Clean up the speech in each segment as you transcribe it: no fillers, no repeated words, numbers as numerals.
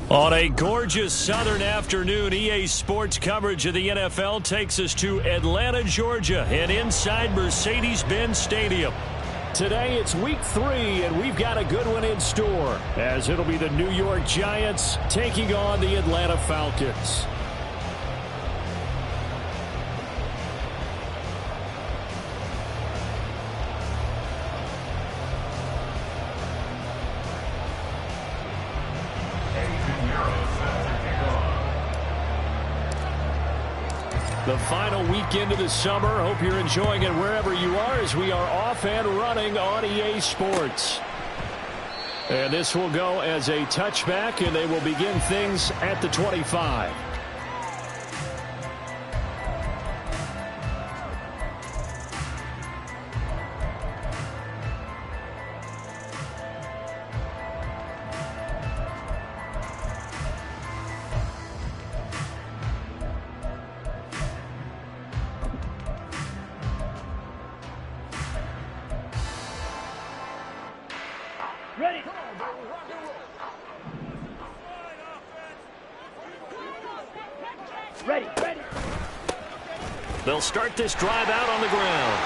On a gorgeous southern afternoon, EA Sports coverage of the NFL takes us to Atlanta, Georgia, and inside Mercedes-Benz Stadium. Today it's week 3, and we've got a good one in store, as it'll be the New York Giants taking on the Atlanta Falcons. The final weekend of the summer. Hope you're enjoying it wherever you are as we are off and running on EA Sports. And this will go as a touchback, and they will begin things at the 25. Ready. Ready. They'll start this drive out on the ground.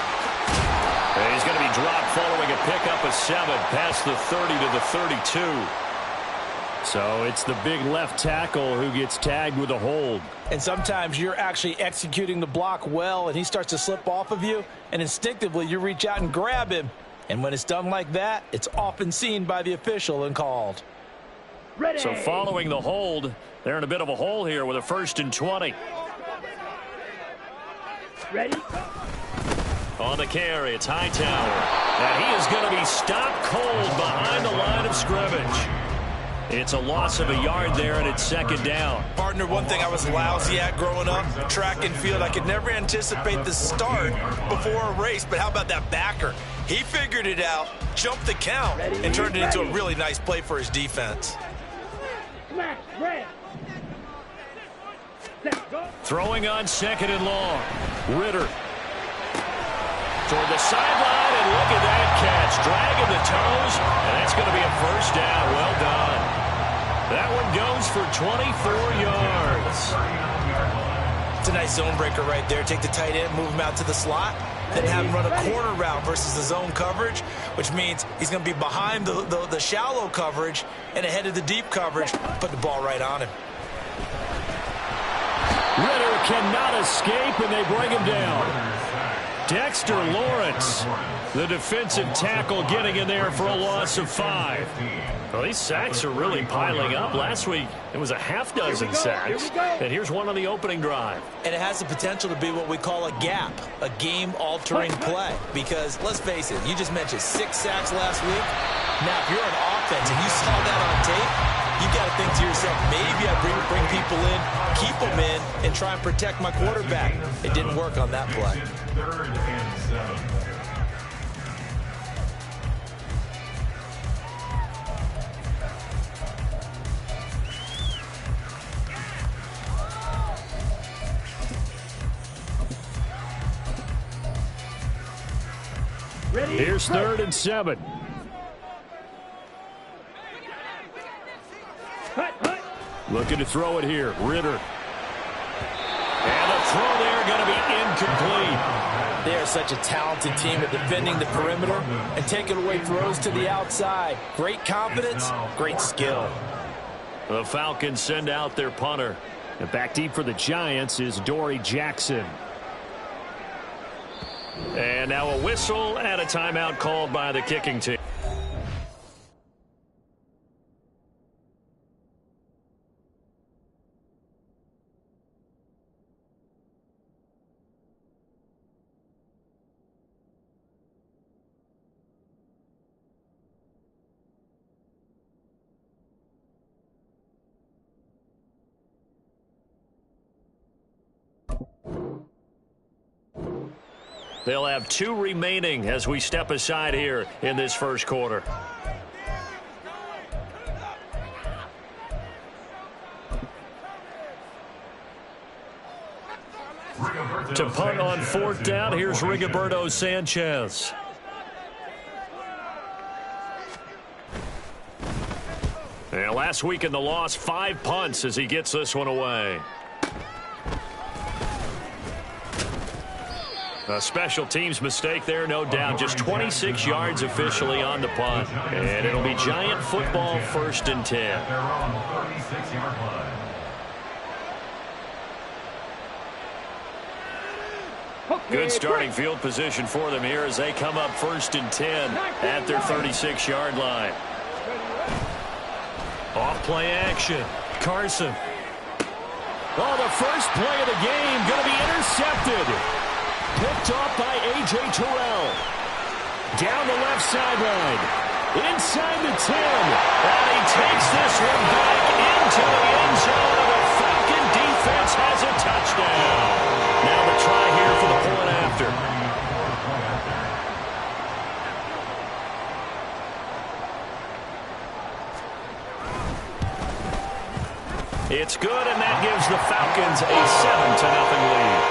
And he's going to be dropped following a pickup of 7 past the 30 to the 32. So it's the big left tackle who gets tagged with a hold. And sometimes you're actually executing the block well, and he starts to slip off of you, and instinctively you reach out and grab him. And when it's done like that, it's often seen by the official and called. Ready. So following the hold, they're in a bit of a hole here with a 1st and 20. Ready. On the carry, it's Hightower. And he is going to be stopped cold behind the line of scrimmage. It's a loss of a yard there, and it's 2nd down. Partner, one thing I was lousy at growing up, track and field, I could never anticipate the start before a race, but how about that backer? He figured it out, jumped the count, and turned it into a really nice play for his defense. Smash. Red. Set. Go. Throwing on 2nd and long. Ritter. Toward the sideline, and look at that catch. Dragging the toes, and that's going to be a 1st down. Well done. That one goes for 24 yards. It's a nice zone breaker right there. Take the tight end, move him out to the slot, then have him run a corner route versus the zone coverage, which means he's going to be behind the shallow coverage and ahead of the deep coverage. Put the ball right on him. Ritter cannot escape, and they bring him down. Dexter Lawrence, the defensive tackle, getting in there for a loss of 5. Well, these sacks are really piling up. Last week, it was a half dozen sacks. And here's one on the opening drive. And it has the potential to be what we call a gap, a game-altering play. Because, let's face it, you just mentioned 6 sacks last week. Now, if you're on offense and you saw that on tape, you've got to think to yourself, maybe I bring people in, keep them in, and try and protect my quarterback. It didn't work on that play. 3rd and 7. Ready. Here's 3rd and 7. Hut. Looking to throw it here. Ritter. And the throw there going to be incomplete. They are such a talented team at defending the perimeter and taking away throws to the outside. Great confidence, great skill. The Falcons send out their punter. And back deep for the Giants is Dory Jackson. And now a whistle and a timeout called by the kicking team. They'll have 2 remaining as we step aside here in this 1st quarter. To punt on 4th down, here's Rigoberto Sanchez. And last week in the loss, 5 punts as he gets this one away. A special teams mistake there, no doubt. Just 26 yards officially on the punt. And it'll be Giant football, 1st and 10. They're on the 36-yard line. Good starting field position for them here as they come up 1st and 10 at their 36-yard line. Off play action. Carson. Oh, the first play of the game going to be intercepted. Picked off by A.J. Terrell. Down the left sideline. Inside the 10. And he takes this one back into the end zone. The Falcon defense has a touchdown. Now the try here for the point after. It's good, and that gives the Falcons a 7-0 lead.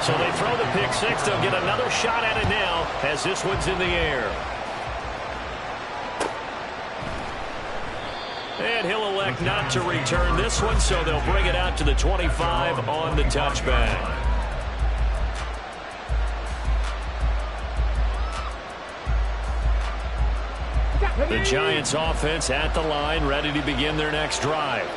So they throw the pick six. They'll get another shot at it now as this one's in the air. And he'll elect not to return this one, so they'll bring it out to the 25 on the touchback. The Giants offense at the line, ready to begin their next drive.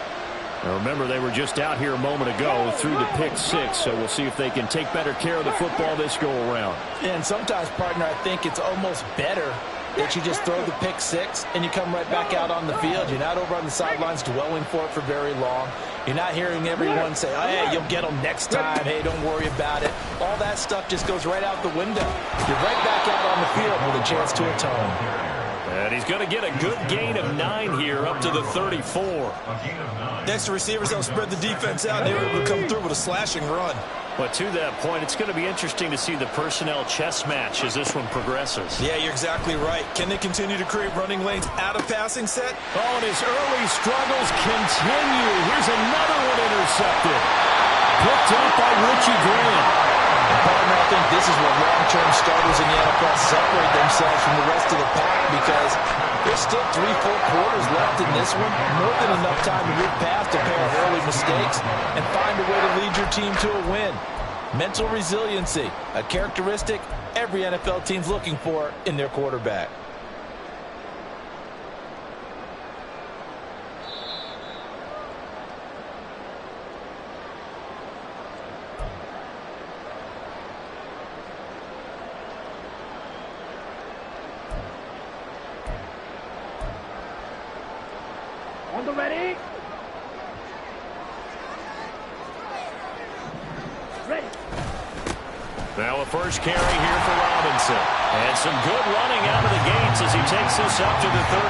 Now remember, they were just out here a moment ago through the pick six, so we'll see if they can take better care of the football this go-around. And sometimes, partner, I think it's almost better that you just throw the pick six and you come right back out on the field. You're not over on the sidelines dwelling for it for very long. You're not hearing everyone say, oh, hey, you'll get them next time. Hey, don't worry about it. All that stuff just goes right out the window. You're right back out on the field with a chance to atone. And he's going to get a good gain of 9 here up to the 34. Next, the receivers don't spread the defense out. They were able to come through with a slashing run. But to that point, it's going to be interesting to see the personnel chess match as this one progresses. Yeah, you're exactly right. Can they continue to create running lanes out of passing set? Oh, and his early struggles continue. Here's another one intercepted. Picked up by Richie Grant. Partner, I think this is where long-term starters in the NFL separate themselves from the rest of the pack because there's still 3 full quarters left in this one. More than enough time to move past a pair of early mistakes and find a way to lead your team to a win. Mental resiliency, a characteristic every NFL team's looking for in their quarterback. On the ready. Ready. Now a first carry here for Robinson. And some good running out of the gates as he takes this up to the 33.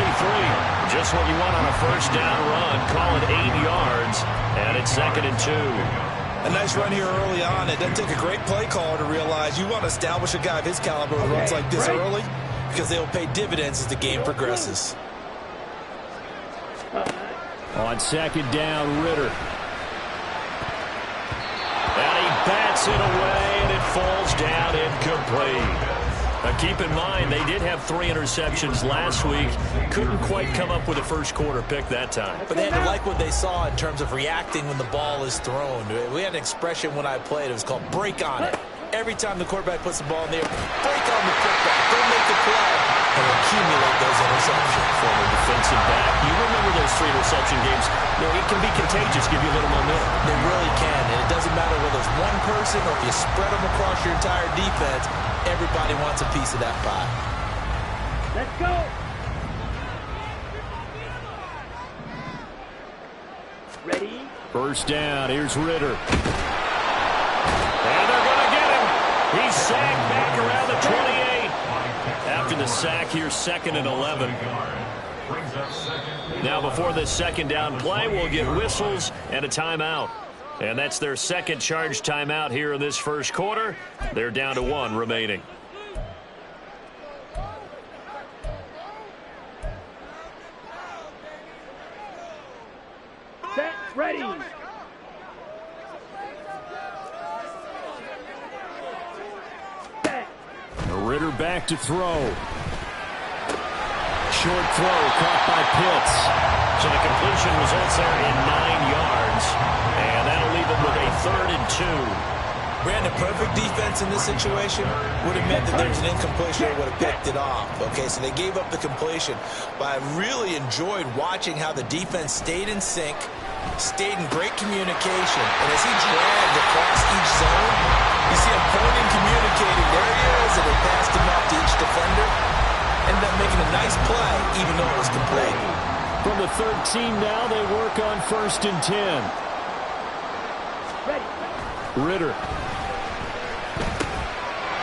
Just what you want on a first down run. Call it 8 yards. And it's 2nd and 2. A nice run here early on. It doesn't take a great play caller to realize you want to establish a guy of his caliber who runs like this early because they will pay dividends as the game progresses. On 2nd down, Ritter. And he bats it away, and it falls down incomplete. Now keep in mind, they did have 3 interceptions last week. Couldn't quite come up with a first quarter pick that time. But they had to like what they saw in terms of reacting when the ball is thrown. We had an expression when I played. It was called break on it. Every time the quarterback puts the ball in the air, break on the football. Don't make the play. And accumulate those interceptions. Former defensive back. You remember those 3 interception games. You know, it can be contagious, give you a little momentum. They really can. And it doesn't matter whether it's one person or if you spread them across your entire defense. Everybody wants a piece of that pie. Let's go. Ready. First down. Here's Ritter. And they're going to get him. He's sacked back around the 28. After the sack, here's 2nd and 11. Now before this second down play, we'll get whistles and a timeout. And that's their second charge timeout here in this first quarter. They're down to 1 remaining. Set. Ready. Ritter back to throw. Short throw caught by Pitts. So the completion results there in 9 yards. And that'll leave them with a 3rd and 2. Brandon, perfect defense in this situation would have meant that there's an incompletion or would have picked it off. Okay, so they gave up the completion. But I really enjoyed watching how the defense stayed in sync, stayed in great communication. And as he dragged across each zone, you see him pointing, communicating. There he is, and they passed him off to each defender. Ended up making a nice play, even though it was complete. From the 13 now, they work on 1st and 10. Ritter.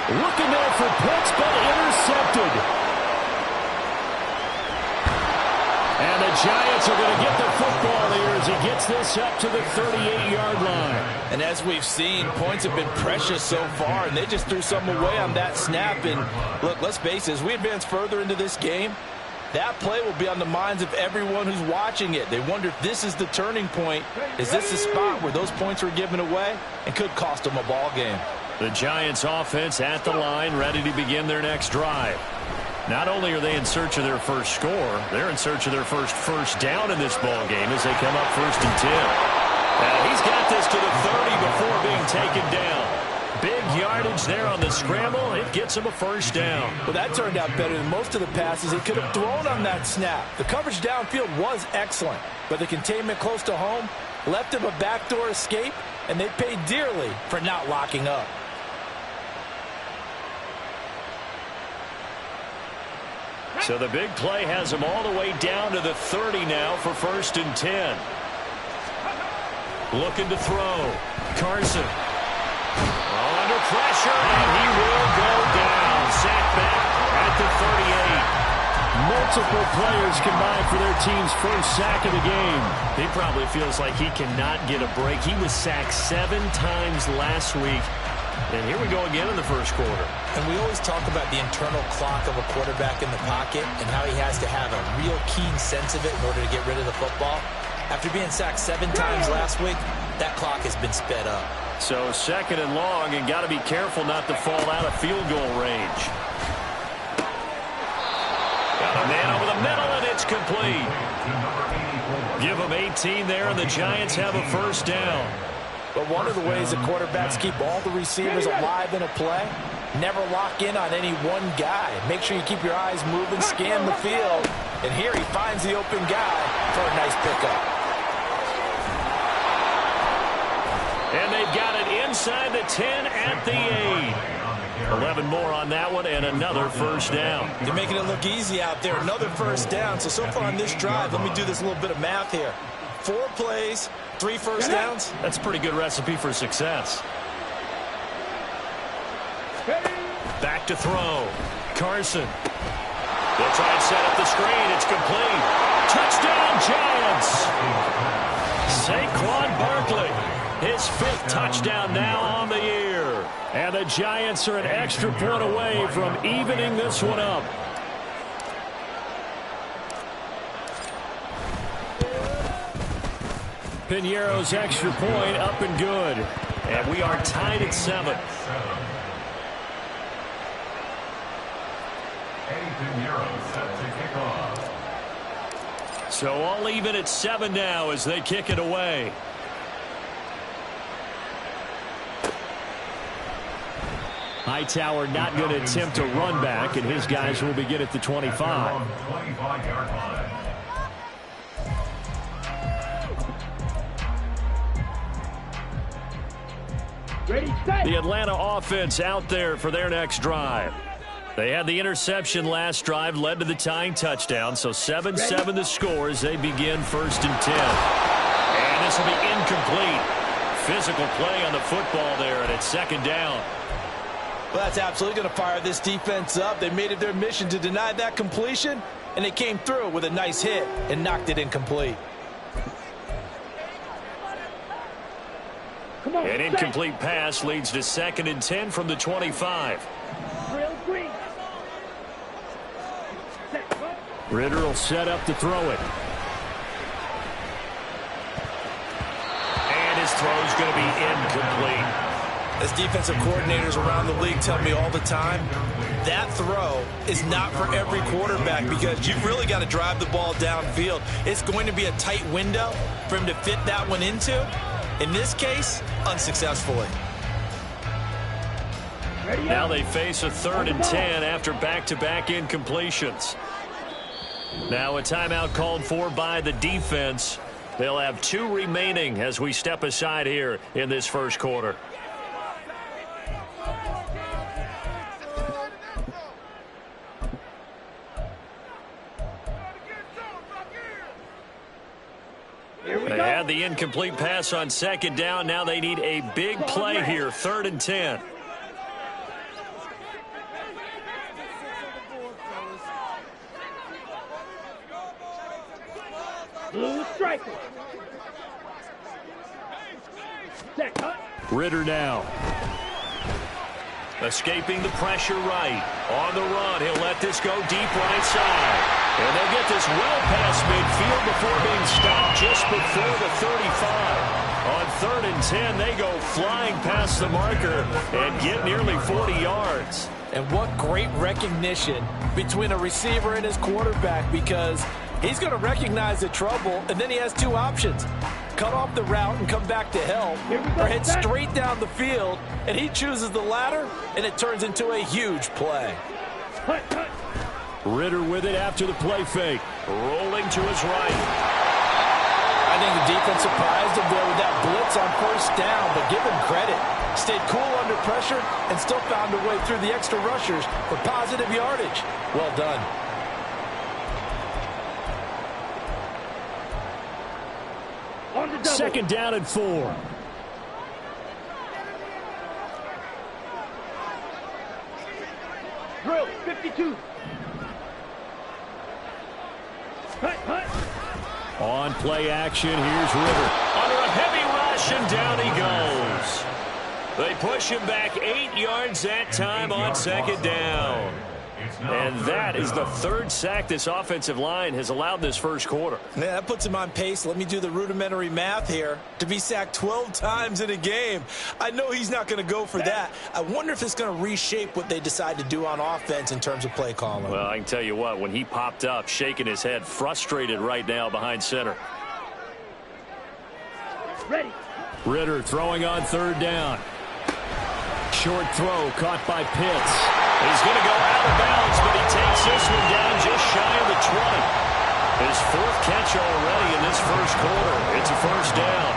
Looking there for Pitts, but intercepted. And the Giants are going to get the football here as he gets this up to the 38-yard line. And as we've seen, points have been precious so far, and they just threw some away on that snap. And look, let's face it, as we advance further into this game, that play will be on the minds of everyone who's watching it. They wonder if this is the turning point. Is this the spot where those points were given away and could cost them a ball game? The Giants offense at the line, ready to begin their next drive. Not only are they in search of their first score, they're in search of their first down in this ball game as they come up 1st and 10. He's got this to the 30 before being taken down. Big yardage there on the scramble. It gets him a 1st down. Well, that turned out better than most of the passes he could have thrown on that snap. The coverage downfield was excellent, but the containment close to home left him a backdoor escape, and they paid dearly for not locking up. So the big play has him all the way down to the 30 now for 1st and 10. Looking to throw. Carson. Under pressure, and he will go down. Sacked back at the 38. Multiple players combined for their team's first sack of the game. He probably feels like he cannot get a break. He was sacked 7 times last week. And here we go again in the first quarter. And we always talk about the internal clock of a quarterback in the pocket and how he has to have a real keen sense of it in order to get rid of the football. After being sacked 7 times last week, that clock has been sped up. So 2nd and long, and got to be careful not to fall out of field goal range. Got a man over the middle, and it's complete. Give them 18 there, and the Giants have a 1st down. But one of the ways that quarterbacks keep all the receivers alive in a play, never lock in on any one guy. Make sure you keep your eyes moving, scan the field. And here he finds the open guy for a nice pickup. And they've got it inside the 10 at the 8. 11 more on that one, and another 1st down. They're making it look easy out there. Another 1st down. So far on this drive, let me do this little bit of math here. 4 plays, 3 1st downs. That's a pretty good recipe for success. Back to throw. Carson. They'll try and set up the screen. It's complete. Touchdown, Giants. Saquon Barkley, his 5th touchdown now on the year. And the Giants are an extra point away from evening this one up. Piñeiro's extra point up and good. And we are tied at 7. So all even at 7 now as they kick it away. Hightower not going to attempt a run back, and his guys will begin at the 25. The Atlanta offense out there for their next drive. They had the interception last drive, led to the tying touchdown, so 7-7 the score as they begin 1st and 10. And this will be incomplete. Physical play on the football there, and it's 2nd down. Well, that's absolutely going to fire this defense up. They made it their mission to deny that completion, and they came through with a nice hit and knocked it incomplete. An incomplete pass leads to 2nd and 10 from the 25. Ritter will set up to throw it. And his throw is going to be incomplete. As defensive coordinators around the league tell me all the time, that throw is not for every quarterback because you've really got to drive the ball downfield. It's going to be a tight window for him to fit that one into. In this case, unsuccessfully. Now they face a 3rd and 10 after back-to-back incompletions. Now a timeout called for by the defense. They'll have 2 remaining as we step aside here in this first quarter. They had the incomplete pass on 2nd down. Now they need a big play here, 3rd and 10. Blue striker. Ritter now. Escaping the pressure right. On the run, he'll let this go deep right side. And they'll get this well past midfield before being stopped just before the 35. On 3rd and 10, they go flying past the marker and get nearly 40 yards. And what great recognition between a receiver and his quarterback, because he's going to recognize the trouble, and then he has 2 options. Cut off the route and come back to help, or head straight down the field, and he chooses the latter, and it turns into a huge play. Ritter with it after the play fake. Rolling to his right. I think the defense surprised him there with that blitz on 1st down, but give him credit. Stayed cool under pressure and still found a way through the extra rushers for positive yardage. Well done. On the double. 2nd down and 4. Drill 52. On play action, here's Ritter. Under a heavy rush, and down he goes. They push him back 8 yards that time on 2nd down. And that is the 3rd sack this offensive line has allowed this first quarter. Yeah, that puts him on pace. Let me do the rudimentary math here. To be sacked 12 times in a game. I know he's not going to go for that. I wonder if it's going to reshape what they decide to do on offense in terms of play calling. Well, I can tell you what, when he popped up, shaking his head, frustrated right now behind center. Ready. Ritter throwing on 3rd down. Short throw caught by Pitts. He's going to go out of bounds, but he takes this one down just shy of the 20. His 4th catch already in this first quarter. It's a 1st down.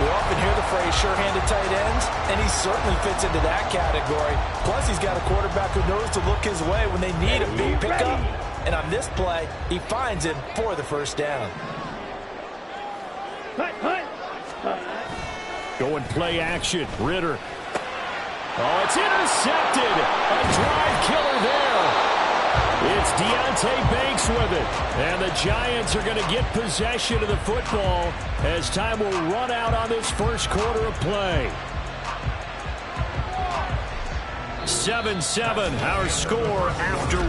We often hear the phrase sure-handed tight ends, and he certainly fits into that category. Plus, he's got a quarterback who knows to look his way when they need a big pickup. And on this play, he finds him for the 1st down. Going play action. Ritter. Oh, it's intercepted. A drive killer there. It's Deonte Banks with it. And the Giants are going to get possession of the football as time will run out on this first quarter of play. 7-7, our score after 1.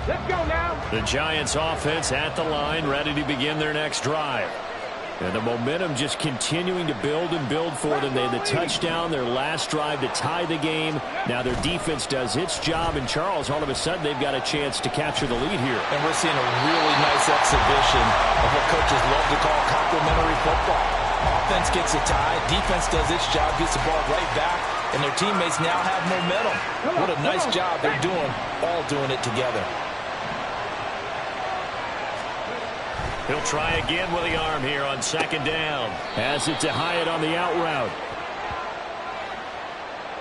Let's go now. The Giants offense at the line, ready to begin their next drive. And the momentum just continuing to build and build for them. They had the touchdown, their last drive to tie the game. Now their defense does its job, and Charles, all of a sudden, they've got a chance to capture the lead here. And we're seeing a really nice exhibition of what coaches love to call complementary football. Offense gets a tie, defense does its job, gets the ball right back, and their teammates now have momentum. What a nice job they're doing, all doing it together. He'll try again with the arm here on 2nd down. Has it to Hyatt on the out route.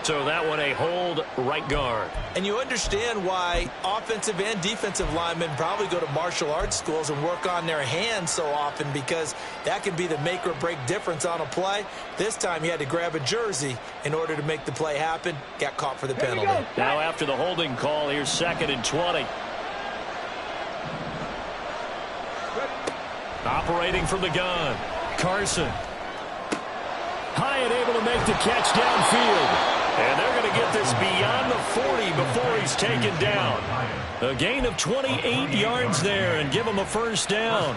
So that one a hold right guard. And you understand why offensive and defensive linemen probably go to martial arts schools and work on their hands so often, because that can be the make or break difference on a play. This time he had to grab a jersey in order to make the play happen. Got caught for the penalty. Now after the holding call, here's 2nd and 20. Operating from the gun, Carson. Hyatt able to make the catch downfield. And they're going to get this beyond the 40 before he's taken down. A gain of 28 yards there and give him a first down.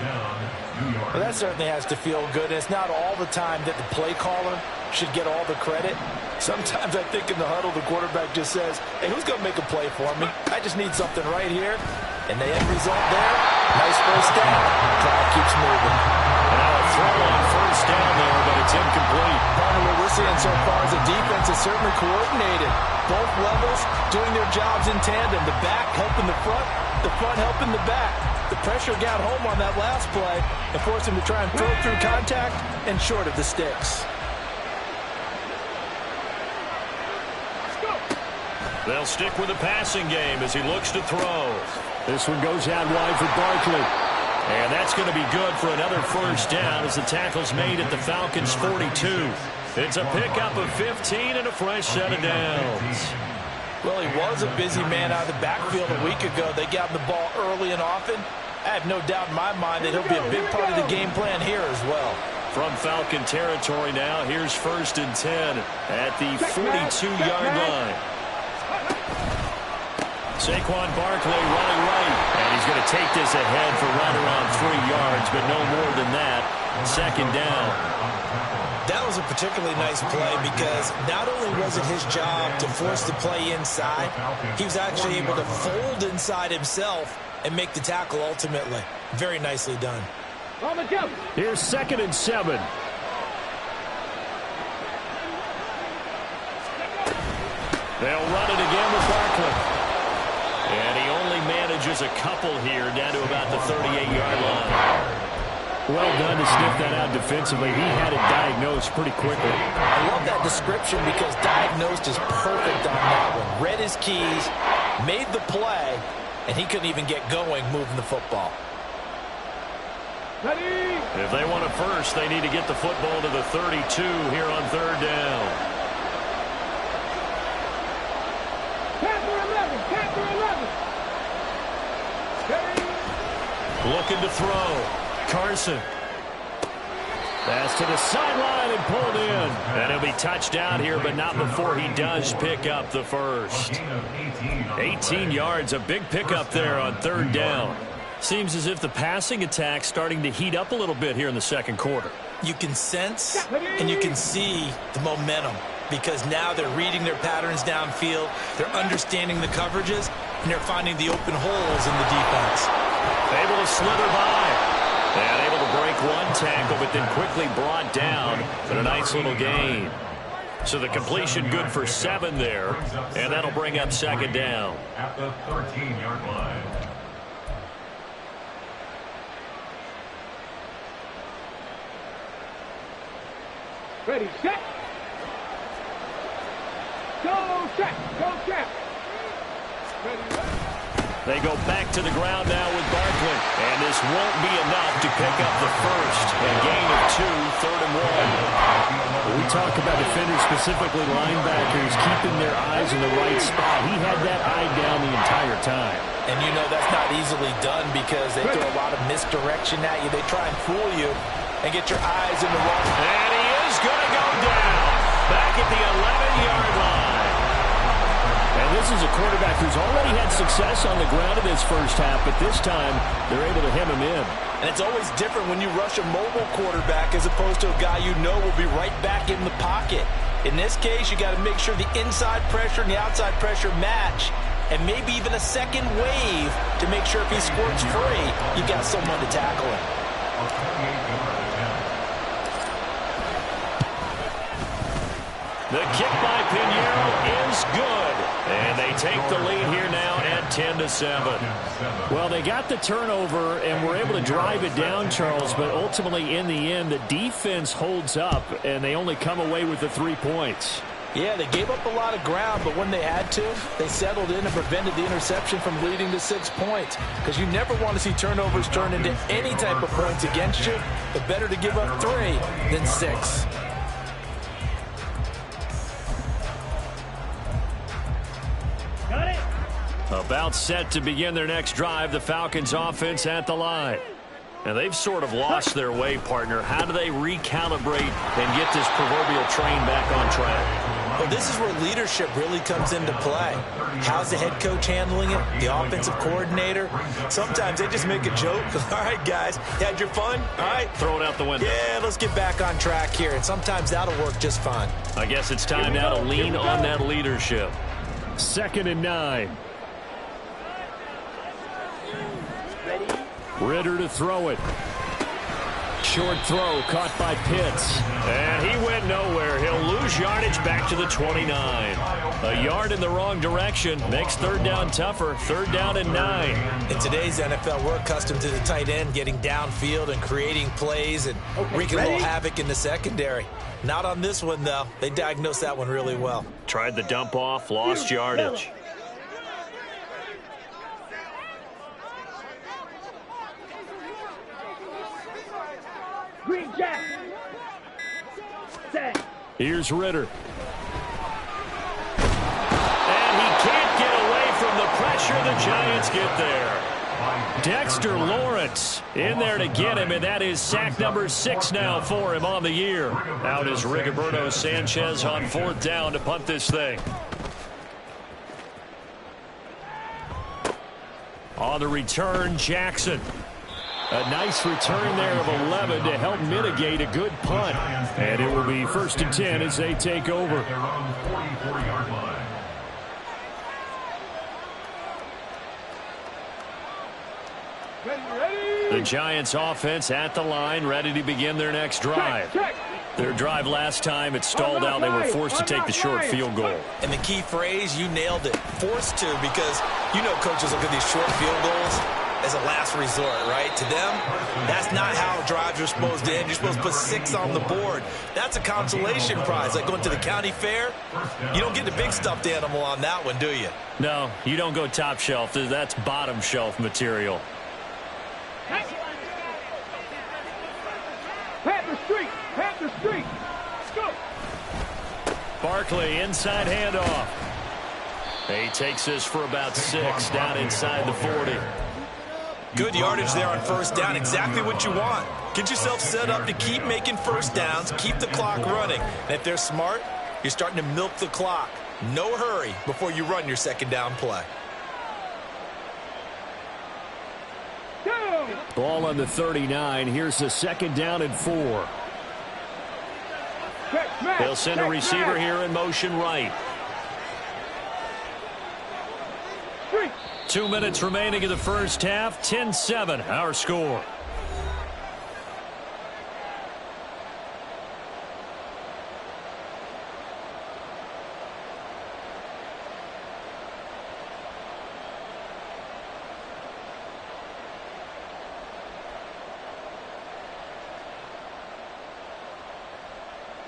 Well, that certainly has to feel good. It's not all the time that the play caller should get all the credit. Sometimes I think in the huddle, the quarterback just says, hey, who's going to make a play for me? I just need something right here. And the end result there, nice first down. Drive keeps moving. Now a throw on first down there, but it's incomplete. Partner, what we're seeing so far is the defense is certainly coordinated. Both levels doing their jobs in tandem. The back helping the front helping the back. The pressure got home on that last play and forced him to try and throw through contact and short of the sticks. They'll stick with the passing game as he looks to throw. This one goes out wide for Barkley. And that's going to be good for another first down as the tackle's made at the Falcons' 42. It's a pickup of 15 and a fresh set of downs. Well, he was a busy man out of the backfield a week ago. They got him the ball early and often. I have no doubt in my mind that he'll be a big part of the game plan here as well. From Falcon territory now, here's 1st and 10 at the 42-yard line. Saquon Barkley running right, and he's going to take this ahead for right around 3 yards, but no more than that. 2nd down. That was a particularly nice play because not only was it his job to force the play inside, he was actually able to fold inside himself and make the tackle ultimately. Very nicely done. Here's 2nd and 7. They'll run it again with Barkley. And he only manages a couple here down to about the 38-yard line. Well done to sniff that out defensively. He had it diagnosed pretty quickly. I love that description because diagnosed is perfect on that one. Read his keys, made the play, and he couldn't even get going moving the football. Ready? If they want it first, they need to get the football to the 32 here on 3rd down. Looking to throw. Carson. Pass to the sideline and pulled in. And he'll be touched down here, but not before he does pick up the first. 18 yards, a big pickup there on 3rd down. Seems as if the passing attack's starting to heat up a little bit here in the 2nd quarter. You can sense and you can see the momentum because now they're reading their patterns downfield, they're understanding the coverages, and they're finding the open holes in the defense. Able to slither by. And able to break one tackle, but then quickly brought down. But a nice little gain. So the completion good for 7 there. And that'll bring up 2nd down. At the 13-yard line. Ready, set. Go, set. Go, set. Ready, They go back to the ground now with Barkley. And this won't be enough to pick up the first. And gain of 2, 3rd and 1. We talk about defenders, specifically linebackers, keeping their eyes in the right spot. He had that eye down the entire time. And you know that's not easily done because they throw a lot of misdirection at you. They try and fool you and get your eyes in the wrong. And he is going to go down. Back at the 11-yard line. And this is a quarterback who's already had success on the ground in this first half, but this time they're able to hem him in. And it's always different when you rush a mobile quarterback as opposed to a guy you know will be right back in the pocket. In this case, you got to make sure the inside pressure and the outside pressure match, and maybe even a second wave to make sure if he squirts free, you got someone to tackle him. The kick by Pinheiro is good. And they take the lead here now at 10-7. Well, they got the turnover and were able to drive it down, Charles, but ultimately in the end, the defense holds up, and they only come away with the 3 points. Yeah, they gave up a lot of ground, but when they had to, they settled in and prevented the interception from leading to 6 points. Because you never want to see turnovers turn into any type of points against you, but better to give up 3 than 6. About set to begin their next drive, the Falcons offense at the line. And they've sort of lost their way, partner. How do they recalibrate and get this proverbial train back on track? Well, this is where leadership really comes into play. How's the head coach handling it? The offensive coordinator? Sometimes they just make a joke. All right, guys, you had your fun? All right. Throw it out the window. Yeah, let's get back on track here. And sometimes that'll work just fine. I guess it's time now to lean on that leadership. 2nd and 9. Ritter to throw it. Short throw caught by Pitts. And he went nowhere. He'll lose yardage back to the 29. A yard in the wrong direction makes 3rd down tougher. 3rd down and 9. In today's NFL, we're accustomed to the tight end getting downfield and creating plays and wreaking a little havoc in the secondary. Not on this one, though. They diagnosed that one really well. Tried the dump off, lost yardage. Green Jack. Set. Here's Ritter. And he can't get away from the pressure. The Giants get there. Dexter Lawrence in there to get him, and that is sack number 6 now for him on the year. Out is Rigoberto Sanchez on 4th down to punt this thing. On the return, Jackson. A nice return there of 11 to help mitigate a good punt. And it will be 1st and 10 as they take over. Their own 44-yard line. Ready. The Giants offense at the line, ready to begin their next drive. Check. Their drive last time, it stalled out. They were forced to take the short field goal. And the key phrase, you nailed it. Forced to, because you know coaches look at these short field goals as a last resort, right? To them, that's not how drives are supposed to end. You're supposed to put 6 on the board. That's a consolation prize, like going to the county fair. You don't get the big stuffed animal on that one, do you? No, you don't go top shelf. That's bottom shelf material. Panther Street. Panther Street. Go. Barkley, inside handoff. He takes this for about 6 down inside the 40. Good yardage there on 1st down. Exactly what you want. Get yourself set up to keep making 1st downs, keep the clock running. And if they're smart, you're starting to milk the clock. No hurry before you run your 2nd down play. Down. Ball on the 39. Here's the 2nd down and 4. Check, smash. They'll send a receiver here in motion right. 2 minutes remaining in the first half. 10-7, our score.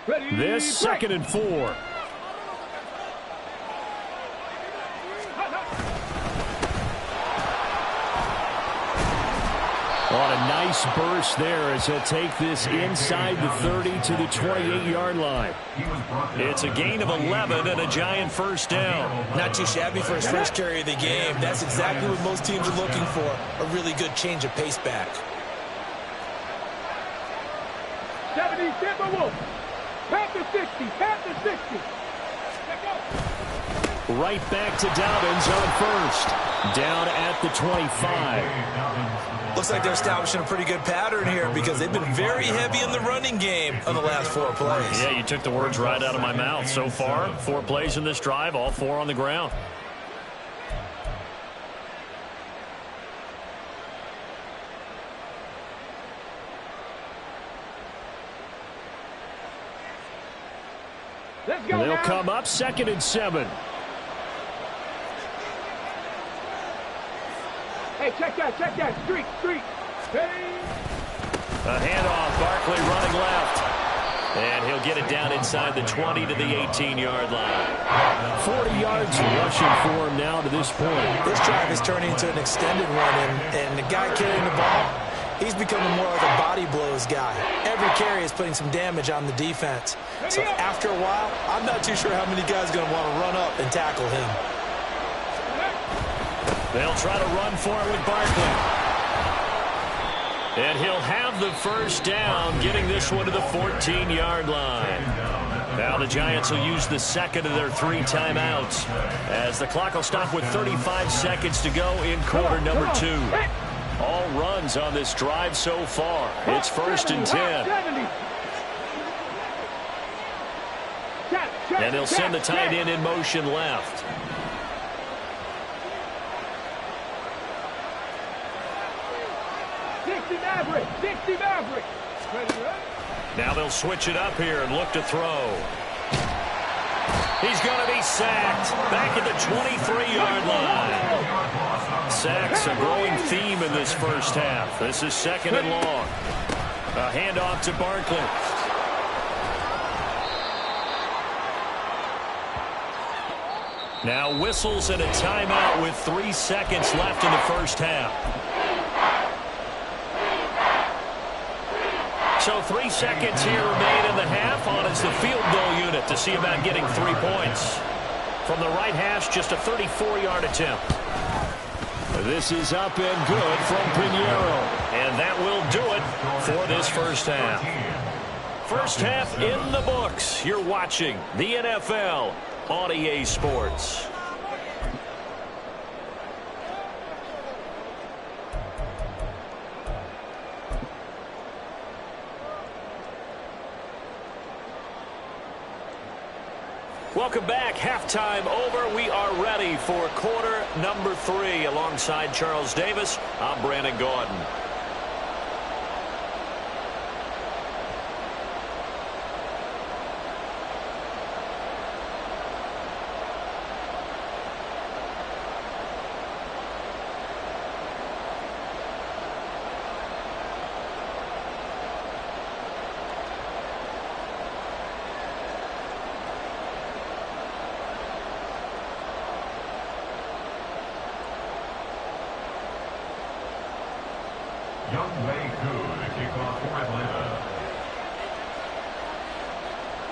Ready. This break. 2nd and 4. On a nice burst there as he'll take this inside the 30 to the 28-yard line. It's a gain of 11 and a Giant 1st down. Not too shabby for his first carry of the game. That's exactly what most teams are looking for. A really good change of pace back. 70 Timberwolves. Panther 60. Panther 60. Let go. Right back to Dobbins on 1st. Down at the 25. Looks like they're establishing a pretty good pattern here because they've been very heavy in the running game on the last 4 plays. Yeah, you took the words right out of my mouth. So far, 4 plays in this drive, all 4 on the ground. Let's go. They'll now. come up 2nd and 7. Hey, check that. Check that. Street. Street. Hey. A handoff, Barkley running left. And he'll get it down inside the 20 to the 18-yard line. 40 yards rushing for him now to this point. This drive is turning into an extended one, and the guy carrying the ball, he's becoming more like a body blows guy. Every carry is putting some damage on the defense. So after a while, I'm not too sure how many guys are going to want to run up and tackle him. They'll try to run for it with Barkley. And he'll have the first down, getting this one to the 14-yard line. Now the Giants will use the second of their 3 timeouts, as the clock will stop with 35 seconds to go in quarter number 2. All runs on this drive so far. It's 1st and 10. And they'll send the tight end in motion left. Now they'll switch it up here and look to throw. He's going to be sacked back at the 23-yard line. Sacks a growing theme in this first half. This is 2nd and long. A handoff to Barkley. Now whistles and a timeout with 3 seconds left in the first half. So 3 seconds here remain in the half on as the field goal unit to see about getting 3 points. From the right hash, just a 34-yard attempt. This is up and good from Pinheiro. And that will do it for this first half. First half in the books. You're watching the NFL on EA Sports. Welcome back. Halftime over. We are ready for quarter number 3. Alongside Charles Davis, I'm Brandon Gordon.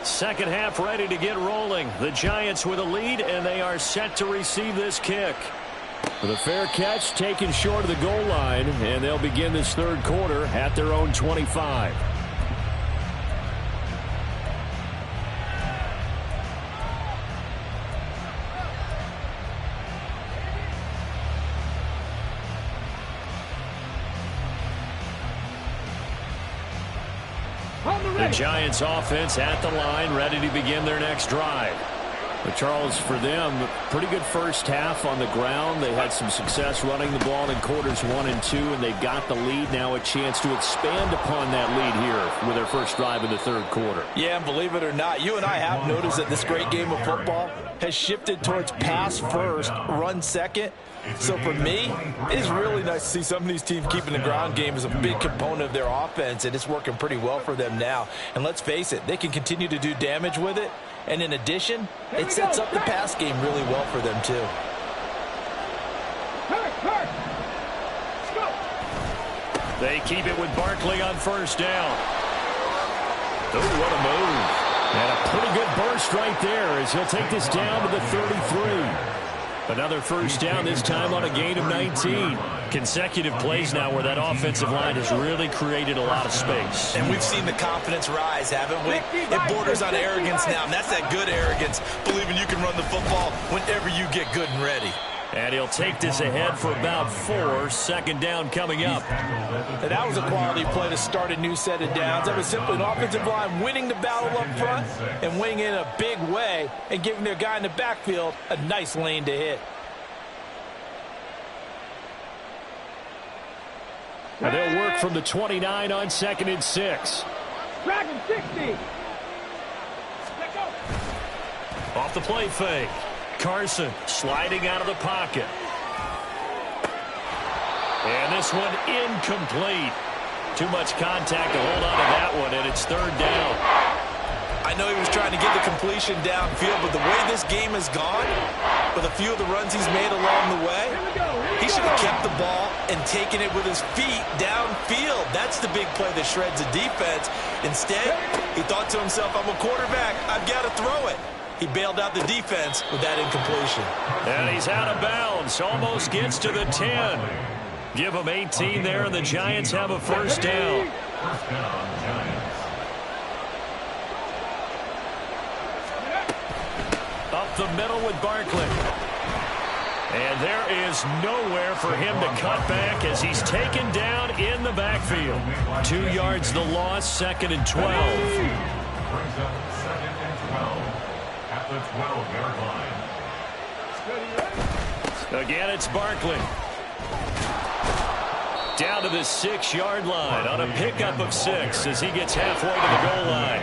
Second half ready to get rolling. The Giants with a lead, and they are set to receive this kick. With a fair catch taken short of the goal line, and they'll begin this third quarter at their own 25. The Giants offense at the line, ready to begin their next drive. But Charles, for them, pretty good first half on the ground. They had some success running the ball in quarters 1 and 2, and they've got the lead. Now a chance to expand upon that lead here with their first drive in the third quarter. Yeah, and believe it or not, you and I have noticed that this great game of football has shifted towards pass first, run second. So for me, it's really nice to see some of these teams keeping the ground game as a big component of their offense, and it's working pretty well for them now. And let's face it, they can continue to do damage with it. And in addition, it sets up the pass game really well for them, too. They keep it with Barkley on first down. Oh, what a move. And a pretty good burst right there as he'll take this down to the 33. Another first down, this time on a gain of 19. Consecutive plays now where that offensive line has really created a lot of space. And we've seen the confidence rise, haven't we? It borders on arrogance now, and that's that good arrogance, believing you can run the football whenever you get good and ready. And he'll take this ahead for about 4. Second down coming up. And that was a quality play to start a new set of downs. That was simply an offensive line winning the battle up front and winning in a big way and giving their guy in the backfield a nice lane to hit. And they'll work from the 29 on 2nd and 6. Dragon 60. Off the play fake. Carson sliding out of the pocket. And this one incomplete. Too much contact to hold on to that one, and it's third down. I know he was trying to get the completion downfield, but the way this game has gone, with a few of the runs he's made along the way, he should have kept the ball and taken it with his feet downfield. That's the big play that shreds the defense. Instead, he thought to himself, I'm a quarterback, I've got to throw it. He bailed out the defense with that incompletion. And he's out of bounds. Almost gets to the 10. Give them 18 there, and the Giants have a first down. First down, Giants. Up the middle with Barkley. And there is nowhere for him to cut back as he's taken down in the backfield. 2 yards the loss, 2nd and 12. Brings up 2nd and 12 at the 12-yard line. Again, it's Barkley. Down to the 6-yard line on a pickup of 6 as he gets halfway to the goal line.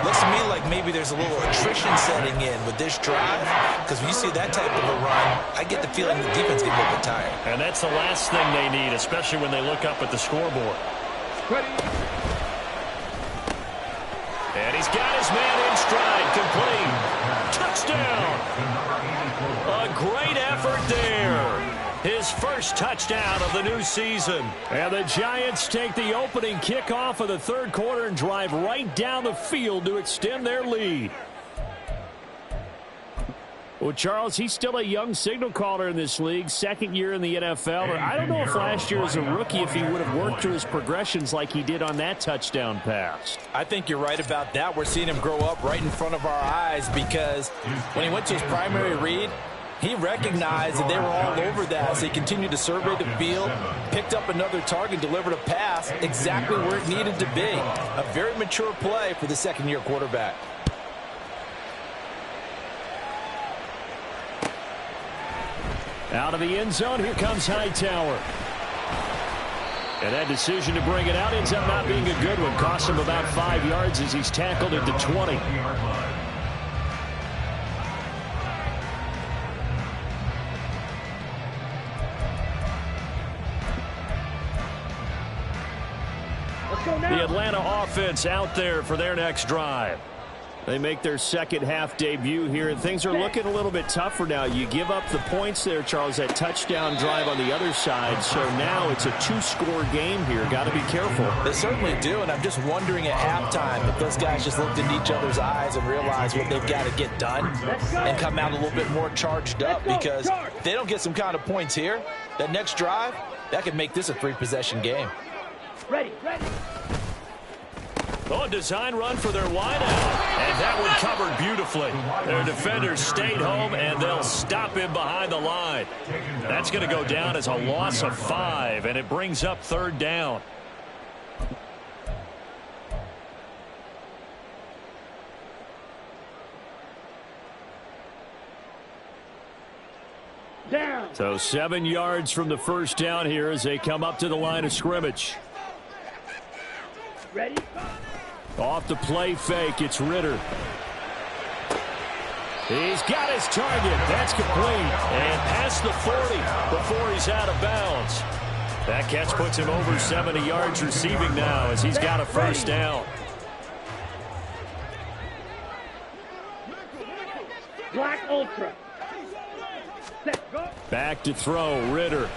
Looks to me like maybe there's a little attrition setting in with this drive, because when you see that type of a run, I get the feeling the defense gets a little bit tired. And that's the last thing they need, especially when they look up at the scoreboard. And he's got his man in stride, complete. Touchdown! A great effort there. His first touchdown of the new season. And the Giants take the opening kickoff of the 3rd quarter and drive right down the field to extend their lead. Well, Charles, he's still a young signal caller in this league, 2nd year in the NFL. I don't know if last year as a rookie if he would have worked through his progressions like he did on that touchdown pass. I think you're right about that. We're seeing him grow up right in front of our eyes, because when he went to his primary read, he recognized that they were all over that, so he continued to survey the field, picked up another target, delivered a pass exactly where it needed to be. A very mature play for the 2nd-year quarterback. Out of the end zone, here comes Hightower. And that decision to bring it out ends up not being a good one. Cost him about 5 yards as he's tackled at the 20. The Atlanta offense out there for their next drive. They make their 2nd half debut here, and things are looking a little bit tougher now. You give up the points there, Charles, that touchdown drive on the other side, so now it's a 2-score game here. Got to be careful. They certainly do, and I'm just wondering at halftime if those guys just looked into each other's eyes and realized what they've got to get done and come out a little bit more charged up, because if they don't get some kind of points here, that next drive, that could make this a 3-possession game. Ready. Oh, design run for their wideout. And that one covered beautifully. Their defenders stayed home, and they'll stop him behind the line. That's going to go down as a loss of 5, and it brings up 3rd down. Down. So 7 yards from the first down here as they come up to the line of scrimmage. Ready? Off the play fake, it's Ritter. He's got his target. That's complete. And past the 40 before he's out of bounds. That catch puts him over 70 yards receiving now as he's got a first down. Black Ultra. Set, go. Back to throw, Ritter.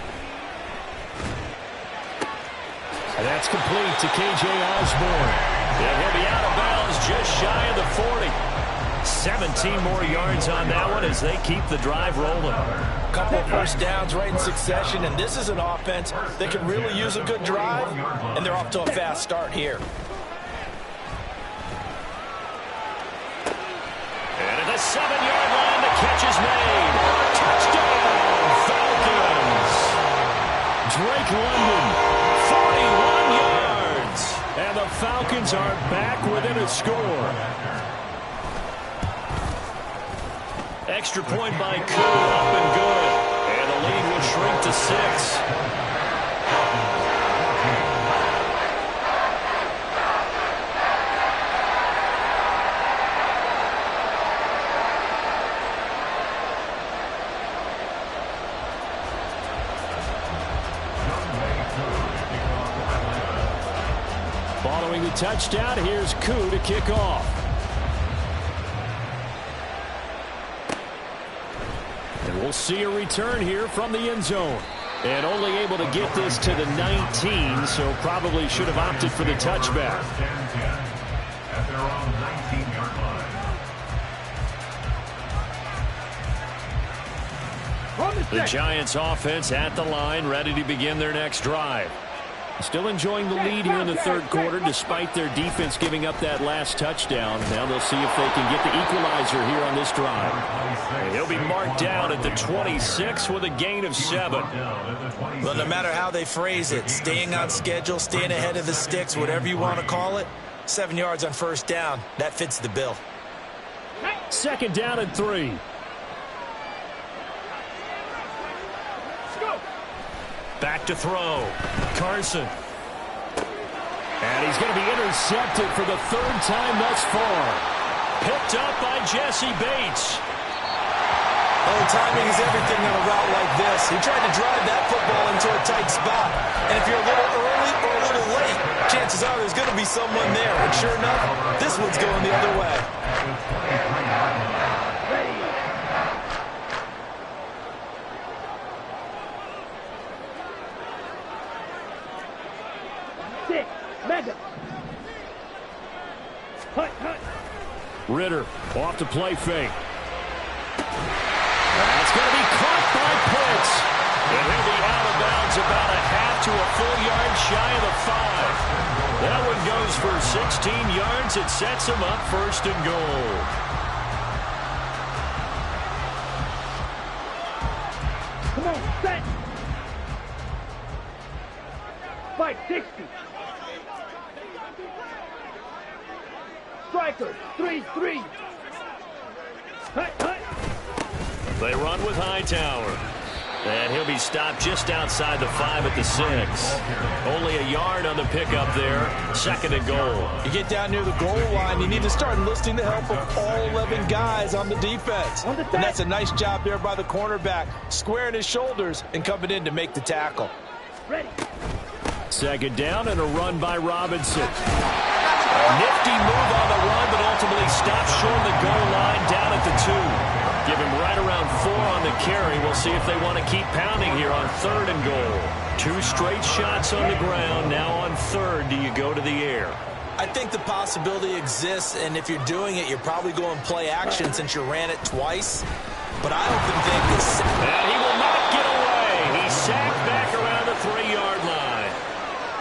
And that's complete to K.J. Osborne. And he'll be out of bounds just shy of the 40. 17 more yards on that one as they keep the drive rolling. A couple of first downs right in succession, and this is an offense that can really use a good drive, and they're off to a fast start here. And at the 7-yard line, the catch is made. Touchdown, Falcons. Drake London, 41 yards. And the Falcons are back within a score. Extra point by Koo, up and good. And the lead will shrink to 6. Following the touchdown, here's Koo to kick off. And we'll see a return here from the end zone. And only able to get this to the 19, so probably should have opted for the touchback. At their own 19-yard The Giants offense at the line, ready to begin their next drive. Still enjoying the lead here in the third quarter, despite their defense giving up that last touchdown. Now they'll see if they can get the equalizer here on this drive. And he'll be marked down at the 26 with a gain of 7. Well, no matter how they phrase it, staying on schedule, staying ahead of the sticks, whatever you want to call it, 7 yards on first down, that fits the bill. Second down and 3. Back to throw. Carson. And he's going to be intercepted for the third time thus far. Picked up by Jesse Bates. Oh, timing is everything on a route like this. He tried to drive that football into a tight spot. And if you're a little early or a little late, chances are there's going to be someone there. And sure enough, this one's going the other way. Ritter off to play fake. That's going to be caught by Pitts. And he'll be out of bounds about a half to a full yard shy of the 5. That one goes for 16 yards. It sets him up first and goal. Come on, set. 560. Striker, 3-3. They run with Hightower. And he'll be stopped just outside the 5 at the 6. Only a yard on the pickup there. Second and goal. You get down near the goal line, you need to start enlisting the help of all 11 guys on the defense. And that's a nice job there by the cornerback, squaring his shoulders and coming in to make the tackle. Ready. Second down and a run by Robinson. A nifty move on the run, but ultimately stopped short of the goal line down at the 2. Give him right around 4 on the carry. We'll see if they want to keep pounding here on third and goal. 2 straight shots on the ground. Now on third, do you go to the air? I think the possibility exists, and if you're doing it, you're probably going play action since you ran it twice. But I often think this... And he will not get away. He's sacked back around the 3-yard line.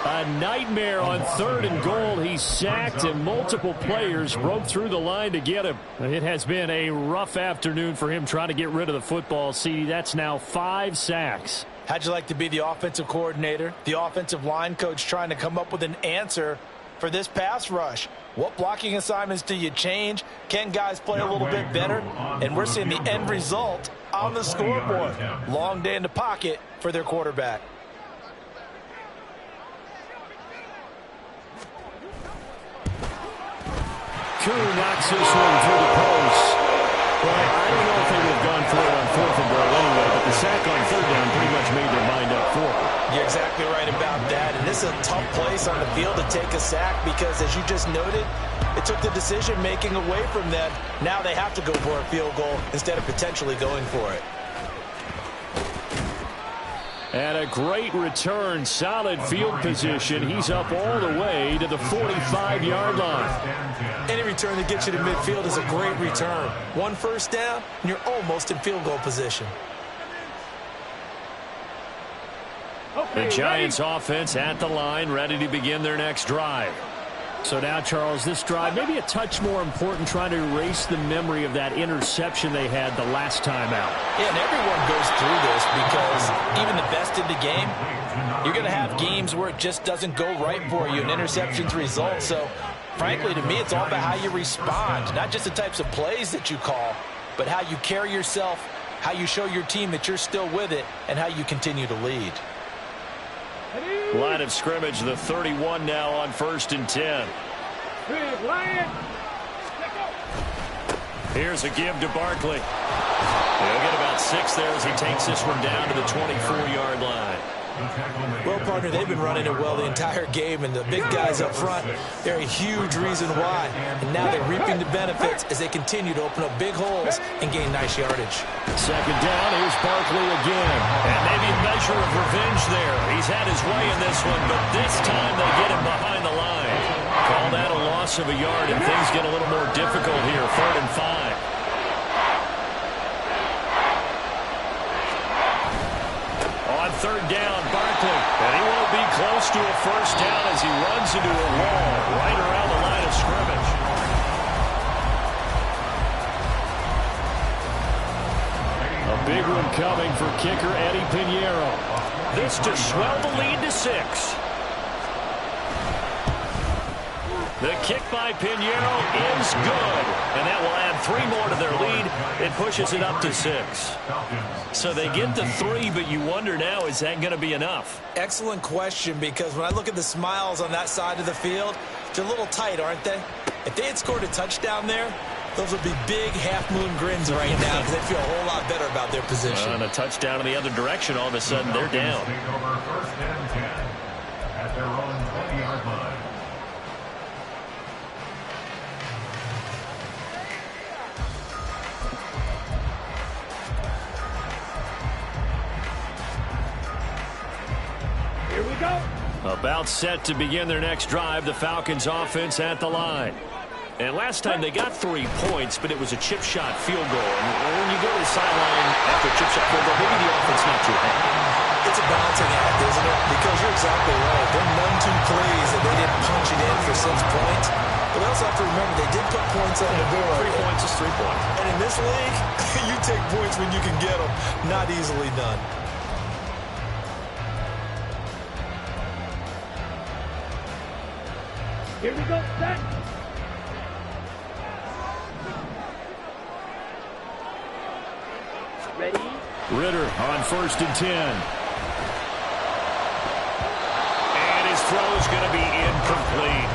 A nightmare on third and goal. He's sacked, and multiple players broke through the line to get him. It has been a rough afternoon for him trying to get rid of the football. See, that's now 5 sacks. How'd you like to be the offensive coordinator, the offensive line coach trying to come up with an answer for this pass rush? What blocking assignments do you change? Can guys play a little bit better? And we're seeing the end result on the scoreboard. Long day in the pocket for their quarterback. Koo knocks this one through the post. Well, I don't know if they would have gone for it on 4th and goal anyway, but the sack on third down pretty much made their mind up for it. You're exactly right about that. And this is a tough place on the field to take a sack because, as you just noted, it took the decision-making away from them. Now they have to go for a field goal instead of potentially going for it. And a great return, solid field position. He's up all the way to the 45-yard line. Any return that gets you to midfield is a great return. 1 first down, and you're almost in field goal position. The Giants offense at the line, ready to begin their next drive. So now, Charles, this drive maybe a touch more important, trying to erase the memory of that interception they had the last time out. Yeah, and everyone goes through this because even the best in the game, you're going to have games where it just doesn't go right for you and interceptions result. So, frankly, to me, it's all about how you respond, not just the types of plays that you call, but how you carry yourself, how you show your team that you're still with it, and how you continue to lead. Line of scrimmage, the 31 now on 1st and 10. Here's a give to Barkley. He'll get about 6 there as he takes this one down to the 24-yard line. Well, partner, they've been running it well the entire game, and the big guys up front, they're a huge reason why. And now they're reaping the benefits as they continue to open up big holes and gain nice yardage. Second down, here's Barkley again. And maybe a measure of revenge there. He's had his way in this one, but this time they get him behind the line. Call that a loss of a yard, and things get a little more difficult here. 3rd and 5. third down. Barkley, and he won't be close to a first down as he runs into a wall right around the line of scrimmage. A big one coming for kicker Eddie Pinheiro. This to swell the lead to 6. The kick by Pinheiro is good, and that will add 3 more to their lead. It pushes it up to 6. So they get the 3, but you wonder now, is that going to be enough? Excellent question, because when I look at the smiles on that side of the field, they're a little tight, aren't they? If they had scored a touchdown there, those would be big half-moon grins right now because they feel a whole lot better about their position. And a touchdown in the other direction, all of a sudden they're down. Over first and 10 at their own 20-yard line. Here we go. About set to begin their next drive, the Falcons offense at the line. And last time they got 3 points, but it was a chip shot field goal. And when you go to the sideline after a chip shot field goal, maybe the offense not too happy. It's a balancing act, isn't it? Because you're exactly right. They're none too pleased that they didn't punch it in for 6 points. But we also have to remember they did put points on the board. 3 points is 3 points. And in this league, you take points when you can get them. Not easily done. Here we go. Set. Ready? Ritter on first and 10. And his throw is going to be incomplete.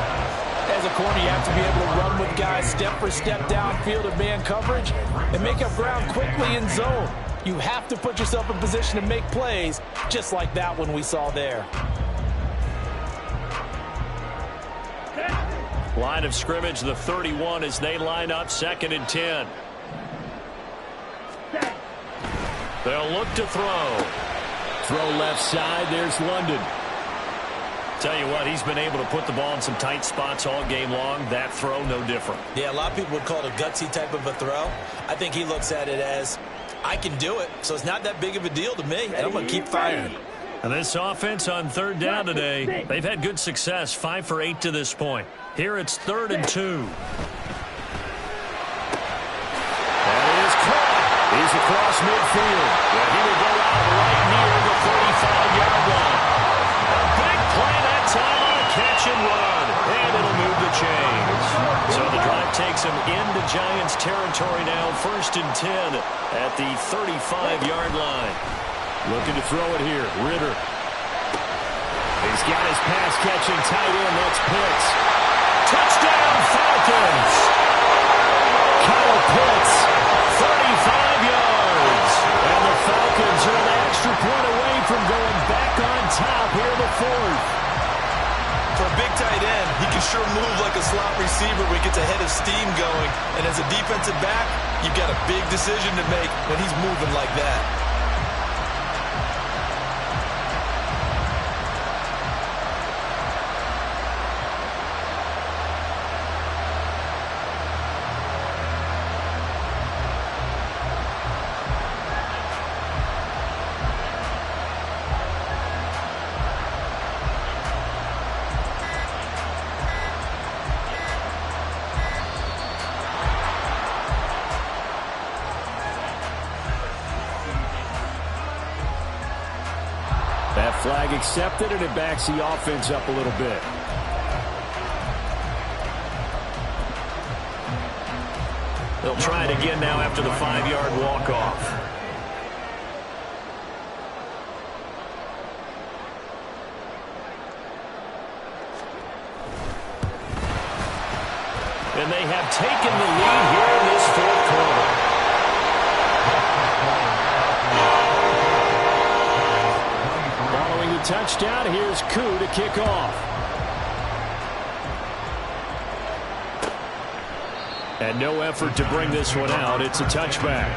As a corner, you have to be able to run with guys step for step downfield in man coverage and make up ground quickly in zone. You have to put yourself in position to make plays, just like that one we saw there. Line of scrimmage, the 31 as they line up second and 10. They'll look to throw. Throw left side. There's London. Tell you what, he's been able to put the ball in some tight spots all game long. That throw, no different. Yeah, a lot of people would call it a gutsy type of a throw. I think he looks at it as, I can do it, so it's not that big of a deal to me, and I'm going to keep firing. And this offense on third down today, they've had good success, 5 for 8 to this point. Here it's 3rd and 2. He's across midfield. Yeah, he will go out right near the 35-yard line. A big play that time on a catch and run. And it'll move the chains. So the drive takes him into Giants territory now. 1st and 10 at the 35-yard line. Looking to throw it here. Ritter. He's got his pass-catching tight end. That's Pitts. Touchdown, Falcons. Kyle Pitts. 35 yards. And the Falcons are an extra point away from going back on top here in the 4th. For a big tight end, he can sure move like a slot receiver when he gets a head of steam going. And as a defensive back, you've got a big decision to make when he's moving like that. That flag accepted, and it backs the offense up a little bit. They'll try it again now after the 5-yard walk-off. And they have taken the lead here in this 4th quarter. Following the touchdown, here's Koo to kick off. And no effort to bring this one out. It's a touchback.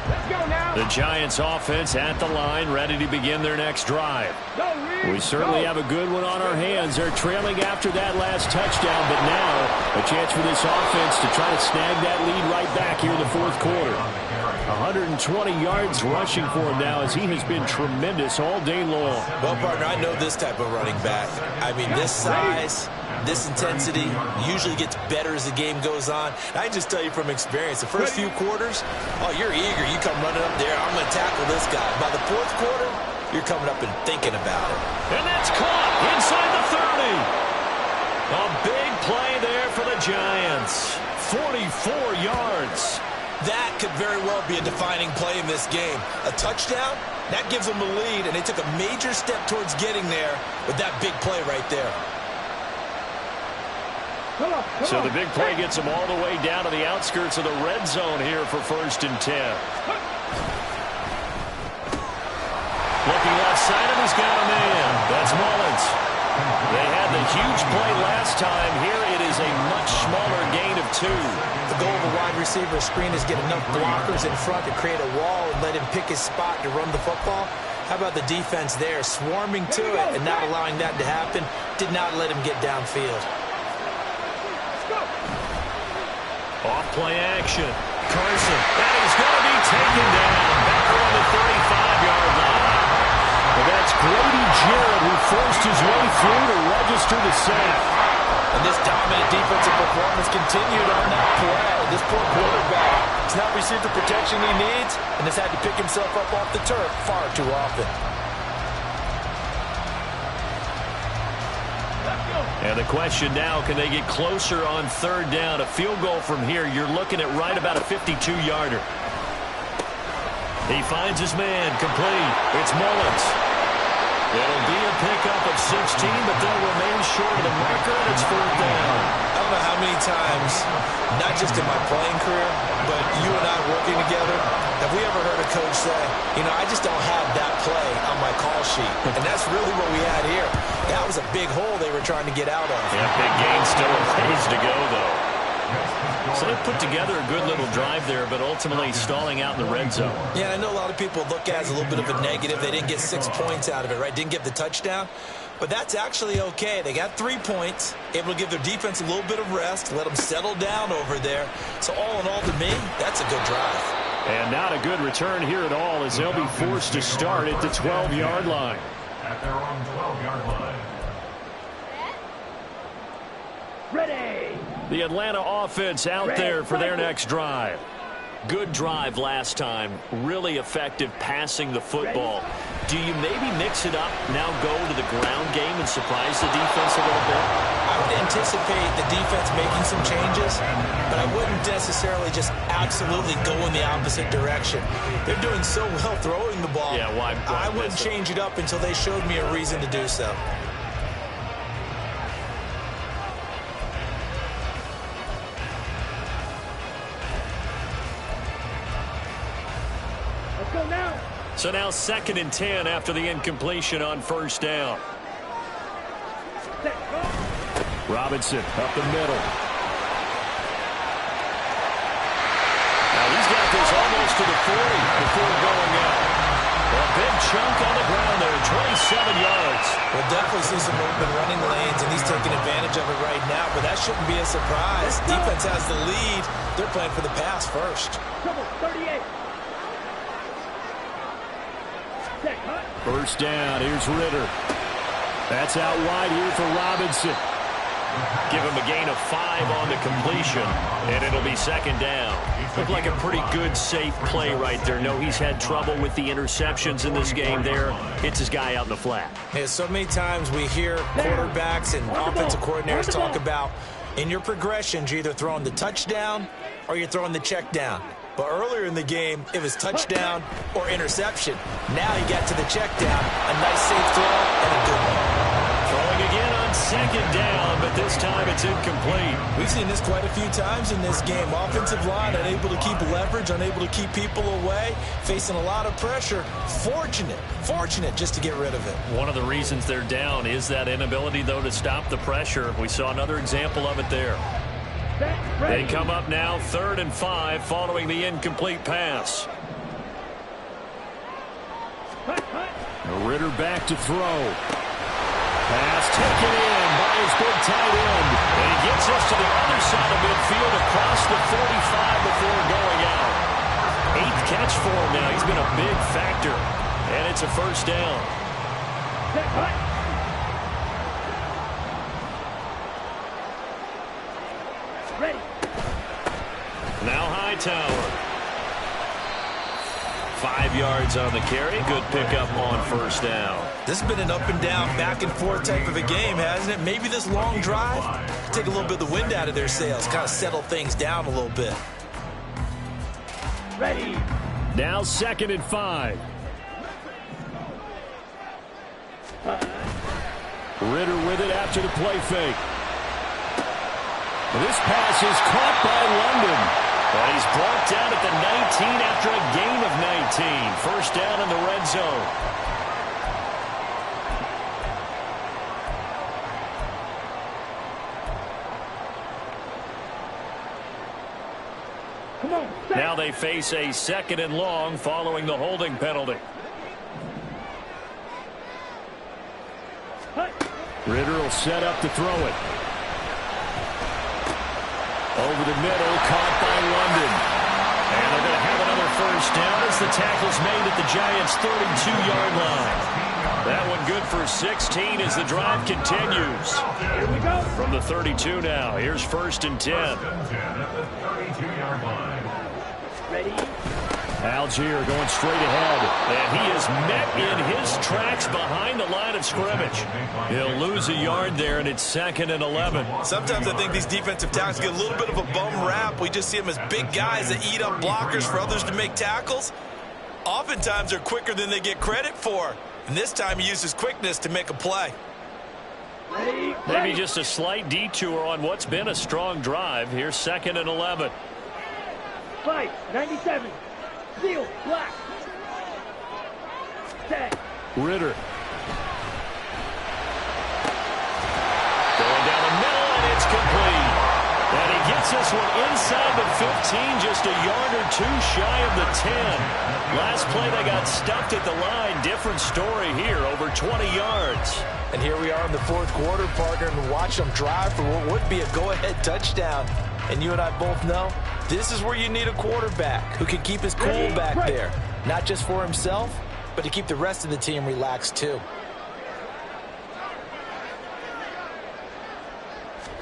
Let's go now. The Giants offense at the line, ready to begin their next drive. We certainly have a good one on our hands. They're trailing after that last touchdown, but now a chance for this offense to try to snag that lead right back here in the fourth quarter. 120 yards rushing for him now as he has been tremendous all day long. Well, partner, I know this type of running back. I mean, this size, this intensity usually gets better as the game goes on. I just tell you from experience, the first few quarters, oh, you're eager. You come running up there, I'm going to tackle this guy. By the fourth quarter, you're coming up and thinking about it. And that's caught inside the 30. A big play there for the Giants. 44 yards. That could very well be a defining play in this game. A touchdown, that gives them the lead, and they took a major step towards getting there with that big play right there. So the big play gets them all the way down to the outskirts of the red zone here for 1st and 10. Looking left side, and he's got a man. That's Mullins. They had the huge play last time. Here it is a much smaller gain of 2. The goal of a wide receiver screen is get enough blockers in front to create a wall and let him pick his spot to run the football. How about the defense there, swarming to it and not allowing that to happen? Did not let him get downfield. Off play action. Carson. And he's going to be taken down back on the 35-yard line. But that's Grady Jarrett who forced his way through to register the sack. And this dominant defensive performance continued on that play. This poor quarterback has not received the protection he needs and has had to pick himself up off the turf far too often. And the question now, can they get closer on 3rd down? A field goal from here, you're looking at right about a 52-yarder. He finds his man, complete. It's Mullins. It'll be a pickup of 16, but they'll remain short of the marker, and it's 4th down. I don't know how many times, not just in my playing career, but you and I working together, have we ever heard a coach say, you know, I just don't have that play on my call sheet. And that's really what we had here. That was a big hole they were trying to get out of. Yeah, big gain, still a ways to go, though. So they put together a good little drive there, but ultimately stalling out in the red zone. Yeah, I know a lot of people look at it as a little bit of a negative. They didn't get 6 points out of it, right? Didn't get the touchdown. But that's actually okay. They got 3 points, able to give their defense a little bit of rest, let them settle down over there. So all in all, to me, that's a good drive. And not a good return here at all as they'll be forced to start at the 12-yard line. At their own 12-yard line. Ready. The Atlanta offense out there for their next drive. Good drive last time. Really effective passing the football. Do you maybe mix it up, now go to the ground game and surprise the defense a little bit? I would anticipate the defense making some changes, but I wouldn't necessarily just absolutely go in the opposite direction. They're doing so well throwing the ball. Yeah, why I wouldn't change it up until they showed me a reason to do so. So now 2nd and 10 after the incompletion on 1st down. Robinson up the middle. Now he's got this almost to the 40 before going out. A big chunk on the ground there, 27 yards. We'll definitely see some open running lanes, and he's taking advantage of it right now, but that shouldn't be a surprise. Defense has the lead. They're playing for the pass first. 38. 1st down, here's Ritter. That's out wide here for Robinson. Give him a gain of 5 on the completion, and it'll be 2nd down. Looked like a pretty good, safe play right there. No, he's had trouble with the interceptions in this game there. Hits his guy out in the flat. Yeah, so many times we hear quarterbacks and offensive coordinators talk about in your progressions, you're either throwing the touchdown or you're throwing the check down. But earlier in the game, it was touchdown or interception. Now he got to the check down, a nice safe throw, and a good one. Throwing again on 2nd down, but this time it's incomplete. We've seen this quite a few times in this game. Offensive line unable to keep leverage, unable to keep people away, facing a lot of pressure. Fortunate just to get rid of it. One of the reasons they're down is that inability, though, to stop the pressure. We saw another example of it there. They come up now 3rd and 5 following the incomplete pass. Ritter back to throw. Pass taken in by his big tight end. And he gets us to the other side of midfield across the 45 before going out. 8th catch for him now. He's been a big factor. And it's a first down. Ready. Now Hightower. 5 yards on the carry. Good pickup on first down. This has been an up and down, back and forth type of a game, hasn't it? Maybe this long drive, take a little bit of the wind out of their sails, kind of settle things down a little bit. Ready. Now 2nd and 5. Ritter with it after the play fake. This pass is caught by London. But he's brought down at the 19 after a gain of 19. First down in the red zone. Come on. Set. Now they face a 2nd and long following the holding penalty. Ritter will set up to throw it. Over the middle, caught by London. And they're going to have another first down as the tackle's made at the Giants' 32-yard line. That one good for 16 as the drive continues. Here we go. From the 32 now, here's 1st and 10. At the 32-yard line. Ready. Algier going straight ahead. And he is met in his tracks behind the line of scrimmage. He'll lose a yard there, and it's 2nd and 11. Sometimes I think these defensive tackles get a little bit of a bum rap. We just see them as big guys that eat up blockers for others to make tackles. Oftentimes they're quicker than they get credit for. And this time he uses quickness to make a play. Ready. Maybe just a slight detour on what's been a strong drive. Here's 2nd and 11. 5, 97. Seal, black. Set. Ritter. Going down the middle, and it's complete. And he gets this one inside the 15, just a yard or two shy of the 10. Last play, they got stuffed at the line. Different story here, over 20 yards. And here we are in the 4th quarter, partner, and watch them drive for what would be a go-ahead touchdown. And you and I both know this is where you need a quarterback who can keep his cool back there. Not just for himself, but to keep the rest of the team relaxed too.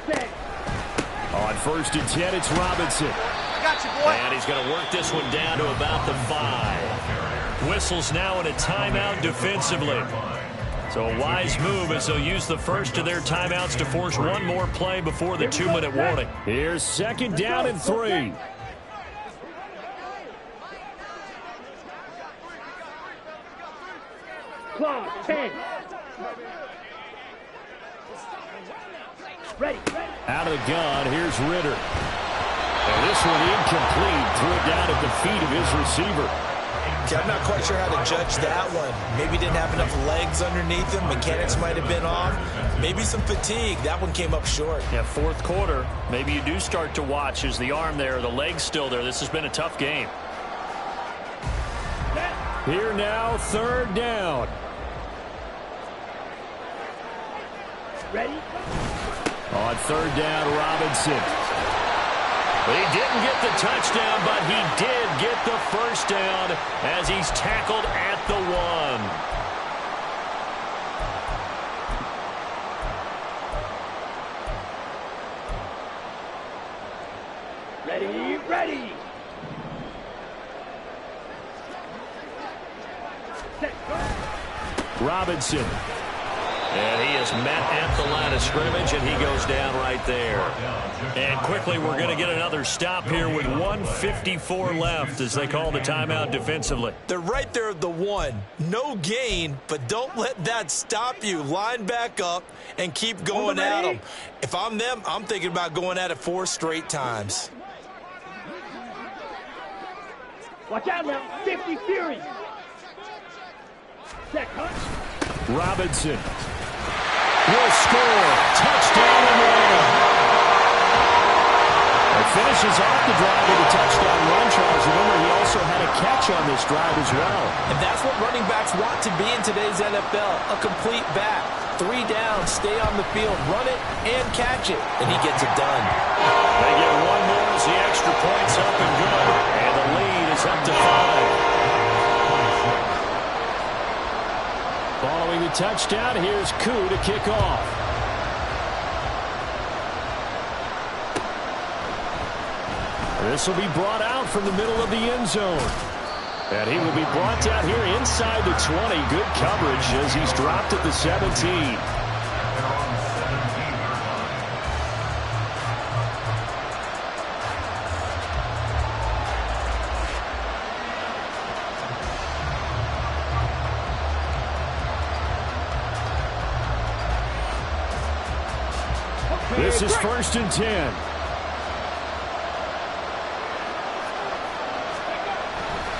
Set. On 1st and 10, it's Robinson. Got you, boy. And he's going to work this one down to about the 5. Whistles now in a timeout defensively. So a wise move as they'll use the first of their timeouts to force one more play before the 2-minute warning. Here's 2nd down and 3. Clock, 10. Ready. Out of the gun, here's Ritter. And this one incomplete. Threw it down at the feet of his receiver. Okay, I'm not quite sure how to judge that one. Maybe didn't have enough legs underneath him. Mechanics might have been off. Maybe some fatigue. That one came up short. Yeah, 4th quarter. Maybe you do start to watch. Is the arm there, the leg's still there? This has been a tough game. Here now, 3rd down. Ready. On 3rd down, Robinson. He didn't get the touchdown, but he did get the first down as he's tackled at the 1. Ready. Set. Robinson. And he is met at the line of scrimmage, and he goes down right there. And quickly, we're going to get another stop here with 1:54 left as they call the timeout defensively. They're right there at the 1. No gain, but don't let that stop you. Line back up and keep going at them. If I'm them, I'm thinking about going at it 4 straight times. Watch out now. 50 Fury. Set. Robinson will score. Touchdown and 1. A Finishes off the drive with a touchdown run, Charles. Remember, he also had a catch on this drive as well. And that's what running backs want to be in today's NFL, a complete back. 3 downs, stay on the field, run it, and catch it. And he gets it done. They get one more as the extra point's up and good. And the lead is up to 5. Following the touchdown, here's Koo to kick off. This will be brought out from the middle of the end zone. And he will be brought down here inside the 20. Good coverage as he's dropped at the 17. This is 1st and 10.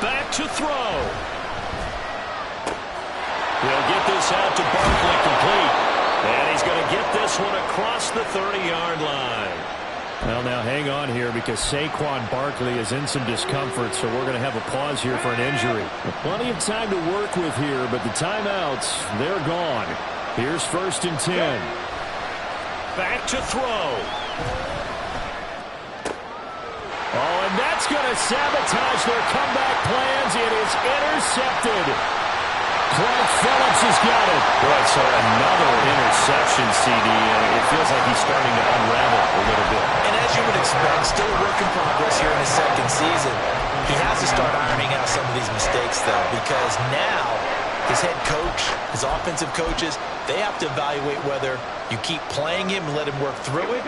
Back to throw. He'll get this out to Barkley complete. And he's going to get this one across the 30-yard line. Well, now hang on here because Saquon Barkley is in some discomfort, so we're going to have a pause here for an injury. Plenty of time to work with here, but the timeouts, they're gone. Here's 1st and 10. Back to throw. Oh, and that's going to sabotage their comeback plans. It is intercepted. Clark Phillips has got it. Boy, so another interception, CD. It feels like he's starting to unravel a little bit. And as you would expect, still a work in progress here in his 2nd season. He has to start ironing out some of these mistakes, though, because now his head coach, his offensive coaches, they have to evaluate whether you keep playing him and let him work through it,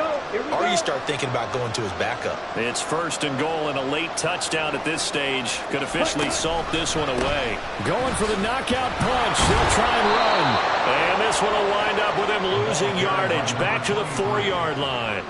or you start thinking about going to his backup. It's 1st and goal and a late touchdown at this stage. Could officially salt this one away. Going for the knockout punch. They'll try and run. And this one will wind up with him losing yardage. Back to the 4-yard line.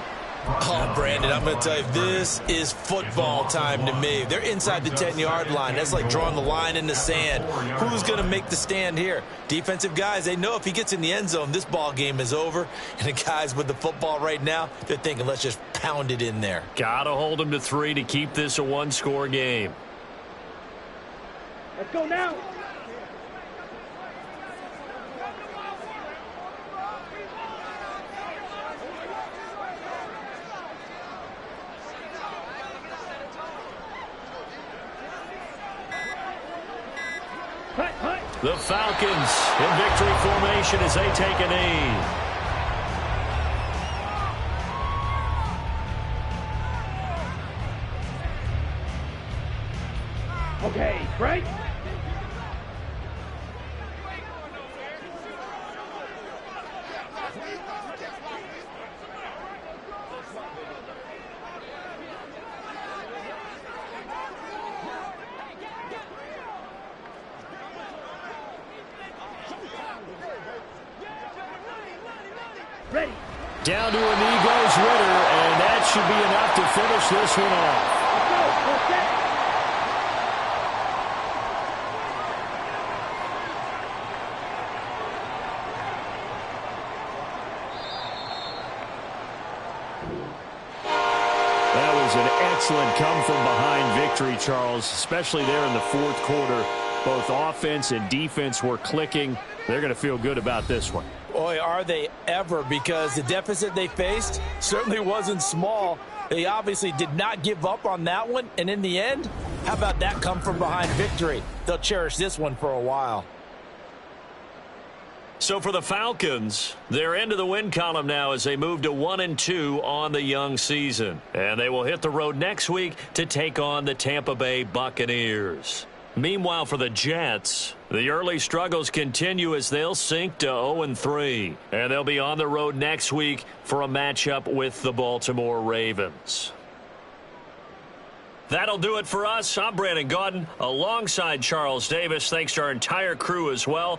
Oh, Brandon, I'm going to tell you, this is football time to me. They're inside the 10-yard line. That's like drawing the line in the sand. Who's going to make the stand here? Defensive guys, they know if he gets in the end zone, this ball game is over. And the guys with the football right now, they're thinking, let's just pound it in there. Got to hold him to 3 to keep this a one-score game. Let's go now. The Falcons in victory formation as they take a knee. Okay, right? Ready. Down to a knee goes Ritter, and that should be enough to finish this one off. Let's go. Full set. That was an excellent come-from-behind victory, Charles, especially there in the 4th quarter. Both offense and defense were clicking. They're going to feel good about this one. Boy, are they ever, because the deficit they faced certainly wasn't small. They obviously did not give up on that one, and in the end, how about that come-from-behind victory? They'll cherish this one for a while. So for the Falcons, they're into the win column now as they move to 1-2 on the young season. And they will hit the road next week to take on the Tampa Bay Buccaneers. Meanwhile, for the Jets, the early struggles continue as they'll sink to 0-3. And they'll be on the road next week for a matchup with the Baltimore Ravens. That'll do it for us. I'm Brandon Gaudin alongside Charles Davis. Thanks to our entire crew as well.